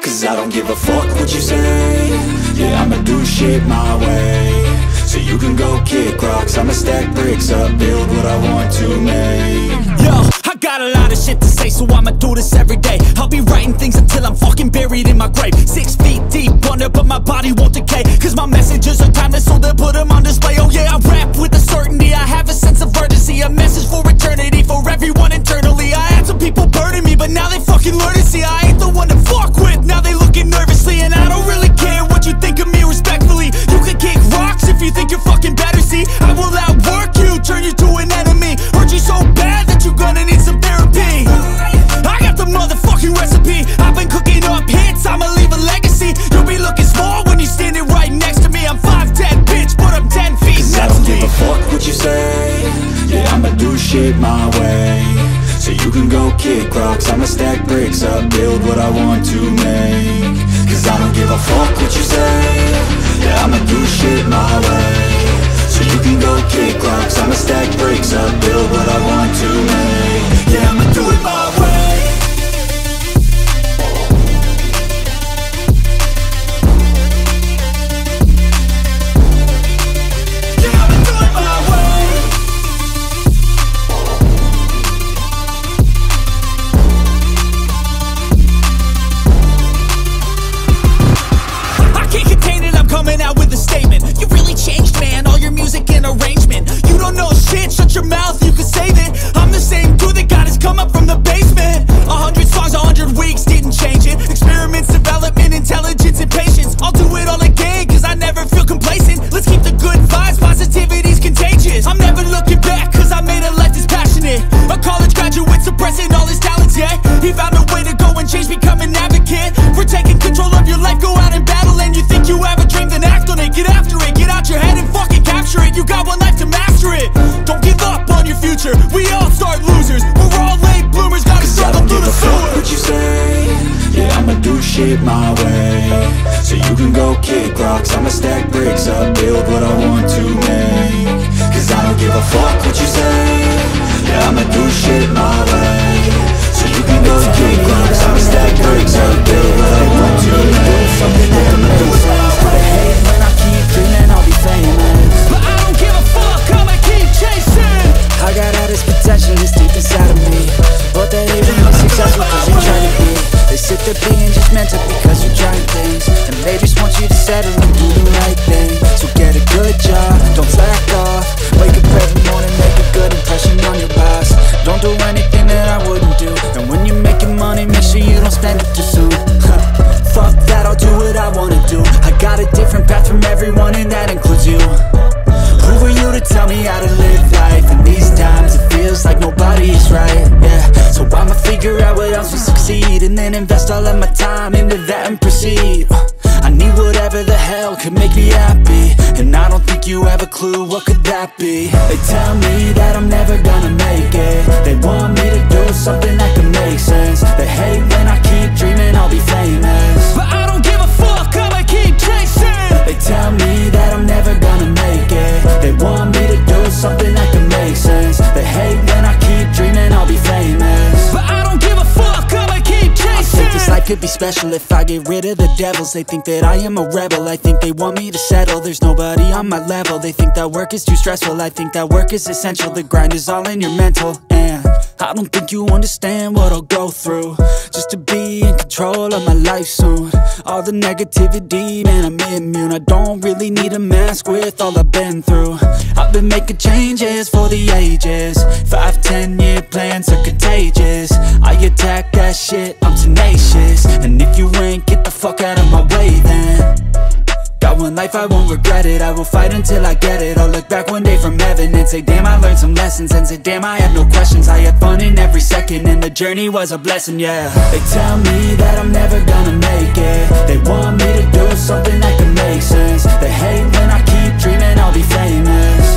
Cause I don't give a fuck what you say. Yeah, I'ma do shit my way. So you can go kick rocks, I'ma stack bricks up, build what I want to make. Yo, I got a lot of shit to say, so I'ma do this every day. I'll be writing things until I'm fucking buried in my grave. 6 feet deep under, but my body won't decay. Cause my messages are timeless, so they'll put them on display. Oh yeah, I rap with a certainty, I have a sense of urgency. A message for eternity, for everyone internally. I had some people burning me, but now they fucking learn to see I ain't the one to fuck with, now they looking nervously. And I don't really care what you think of me, respectfully. You can kick rocks if you think you're fucking better, see. I will outwork you, turn you to an enemy. Hurt you so bad that you're gonna need some therapy. I got the motherfucking recipe, I've been cooking up hits, I'ma leave a legacy. You'll be looking small when you're standing right next to me. I'm 5'10", bitch, but I'm 10 feet. Cause I don't give a fuck what you say. Yeah, I'ma do shit my way. So you can go kick rocks, I'ma stack bricks up, build what I want to make. Cause I don't give a fuck what you say. Yeah, I'ma do shit my way. So you can go kick rocks, I'ma stack bricks up, build what I want to make. Yeah, I'ma do it my way. Coming out with a statement. You really changed, man, all your music and arrangement. You don't know shit, shut my way. So you can go kick rocks, I'ma stack bricks up, build what I want to make. Cause I don't give a fuck what you say, yeah, I'ma do shit my way. So you can go kick rocks, I'ma stack bricks up, build what I want to make. Yeah, I'ma do things that I hate. When I keep dreaming I'll be famous, But I don't give a fuck, I'ma keep chasing. I got all this potential that's deep inside of me, but they hate when you're successful cause you're trying to be. They sit there being just mental because you're trying things, and they just want you to settle and do the right thing. So get a good job, don't slack off, wake up every morning, make a good impression on your boss. Don't do anything that I wouldn't do, and when you're making money, make sure you don't spend it too soon. Fuck that, I'll do what I wanna do. I got a different path from everyone and that includes you. Who are you to tell me how to live life? In these times it feels like nobody is right, yeah. So I'ma figure out what else will succeed, and then invest all of my time into that and proceed. I need whatever the hell could make me happy, and I don't think you have a clue what could that be. They tell me that I'm never gonna make it, they want me to do something that can make sense. They hate when I keep dreaming I'll be famous, But I don't give a fuck, I'ma keep chasing. they tell me that I'm never gonna make it, they want me to do something that can make sense. They hate when I keep dreaming I'll be famous, But I don't give a fuck, I'ma keep I chasing. think this life could be special if I get rid of the devils. They think that I am a rebel, I think they want me to settle. There's nobody on my level, they think that work is too stressful. I think that work is essential, the grind is all in your mental. And I don't think you understand what I'll go through just to be in control of my life soon. All the negativity, man, I'm immune. I don't really need a mask with all I've been through. I've been making changes for the ages, 5-10 year plans are contagious. I attack that shit, I'm tenacious, and if you ain't, get the fuck out of my way then. Got one life, I won't regret it, I will fight until I get it. I'll look back one day from heaven and say damn, I learned some lessons, and say damn, I have no questions. I had fun in every second and the journey was a blessing, yeah. They tell me that I'm never gonna make it, they want me to do something that can make sense. They hate when I keep dreaming I'll be famous,